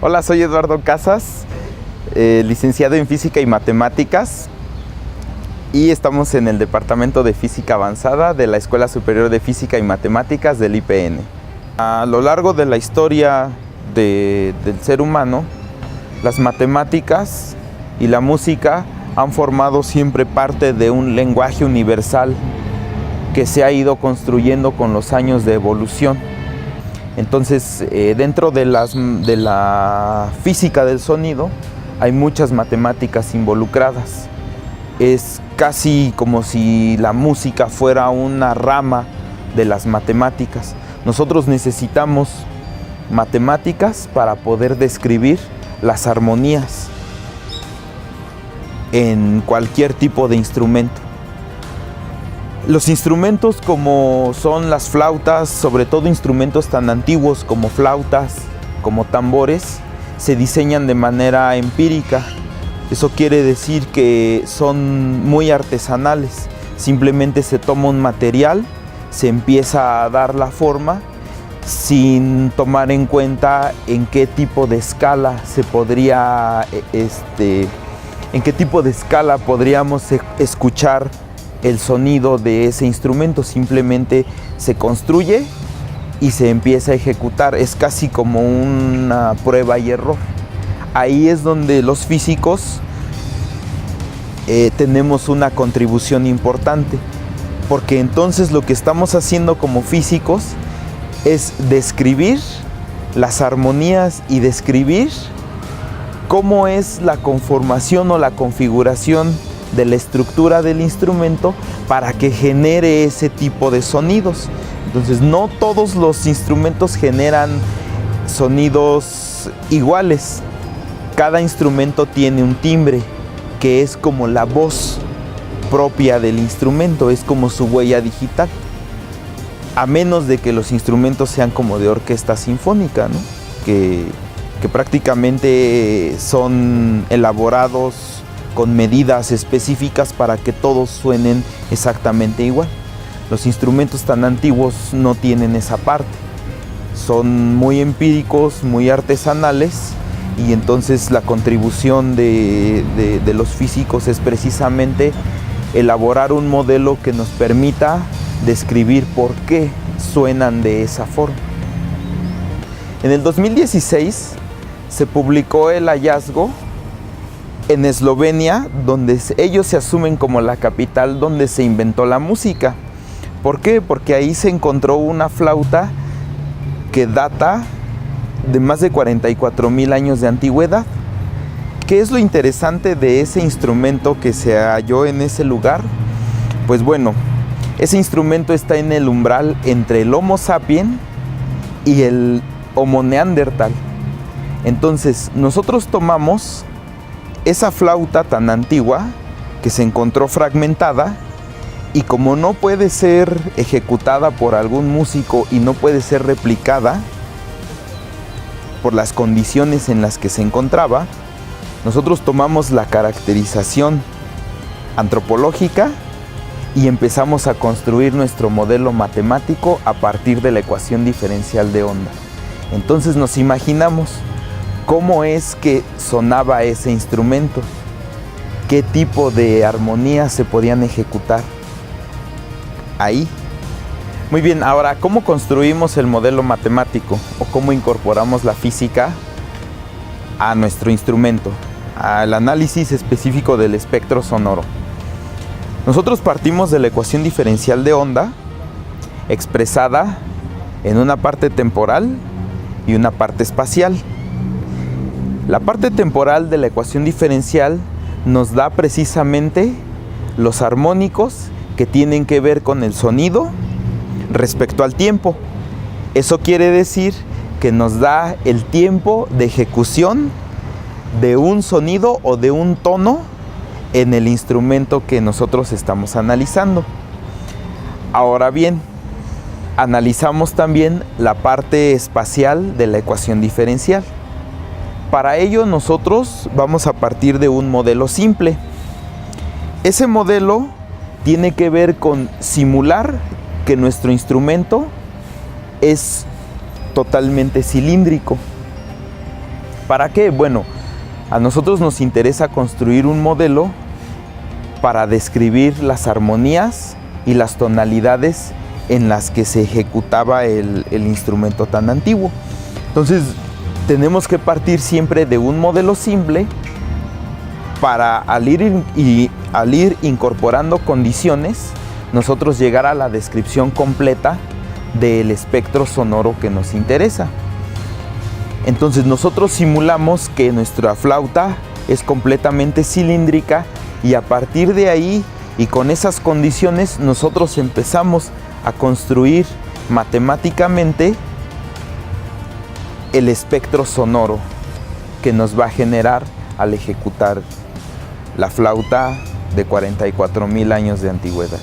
Hola, soy Eduardo Casas, licenciado en Física y Matemáticas, y estamos en el Departamento de Física Avanzada de la Escuela Superior de Física y Matemáticas del IPN. A lo largo de la historia del ser humano, las matemáticas y la música han formado siempre parte de un lenguaje universal que se ha ido construyendo con los años de evolución. Entonces, dentro de la física del sonido hay muchas matemáticas involucradas. Es casi como si la música fuera una rama de las matemáticas. Nosotros necesitamos matemáticas para poder describir las armonías en cualquier tipo de instrumento. Los instrumentos como son las flautas, sobre todo instrumentos tan antiguos como flautas, como tambores, se diseñan de manera empírica. Eso quiere decir que son muy artesanales. Simplemente se toma un material, se empieza a dar la forma sin tomar en cuenta en qué tipo de escala se podría, en qué tipo de escala podríamos escuchar el sonido de ese instrumento. Simplemente se construye y se empieza a ejecutar. Es casi como una prueba y error. Ahí es donde los físicos tenemos una contribución importante, porque entonces lo que estamos haciendo como físicos es describir las armonías y describir cómo es la conformación o la configuración de la estructura del instrumento para que genere ese tipo de sonidos. Entonces, no todos los instrumentos generan sonidos iguales. Cada instrumento tiene un timbre que es como la voz propia del instrumento, es como su huella digital. A menos de que los instrumentos sean como de orquesta sinfónica, ¿no? que prácticamente son elaborados con medidas específicas para que todos suenen exactamente igual. Los instrumentos tan antiguos no tienen esa parte. Son muy empíricos, muy artesanales, y entonces la contribución de los físicos es precisamente elaborar un modelo que nos permita describir por qué suenan de esa forma. En el 2016 se publicó el hallazgo en Eslovenia, donde ellos se asumen como la capital donde se inventó la música. ¿Por qué? Porque ahí se encontró una flauta que data de más de 44,000 años de antigüedad. ¿Qué es lo interesante de ese instrumento que se halló en ese lugar? Pues bueno, ese instrumento está en el umbral entre el Homo sapiens y el Homo neandertal. Entonces, nosotros tomamos esa flauta tan antigua que se encontró fragmentada, y como no puede ser ejecutada por algún músico y no puede ser replicada por las condiciones en las que se encontraba, nosotros tomamos la caracterización antropológica y empezamos a construir nuestro modelo matemático a partir de la ecuación diferencial de onda. Entonces nos imaginamos cómo es que sonaba ese instrumento, qué tipo de armonías se podían ejecutar ahí. Muy bien, ahora, ¿cómo construimos el modelo matemático o cómo incorporamos la física a nuestro instrumento, al análisis específico del espectro sonoro? Nosotros partimos de la ecuación diferencial de onda expresada en una parte temporal y una parte espacial. La parte temporal de la ecuación diferencial nos da precisamente los armónicos que tienen que ver con el sonido respecto al tiempo. Eso quiere decir que nos da el tiempo de ejecución de un sonido o de un tono en el instrumento que nosotros estamos analizando. Ahora bien, analizamos también la parte espacial de la ecuación diferencial. Para ello nosotros vamos a partir de un modelo simple. Ese modelo tiene que ver con simular que nuestro instrumento es totalmente cilíndrico. ¿Para qué? Bueno, a nosotros nos interesa construir un modelo para describir las armonías y las tonalidades en las que se ejecutaba el instrumento tan antiguo. Entonces, tenemos que partir siempre de un modelo simple para al ir incorporando condiciones, nosotros llegar a la descripción completa del espectro sonoro que nos interesa. Entonces nosotros simulamos que nuestra flauta es completamente cilíndrica y a partir de ahí y con esas condiciones nosotros empezamos a construir matemáticamente el espectro sonoro que nos va a generar al ejecutar la flauta de 44,000 años de antigüedad.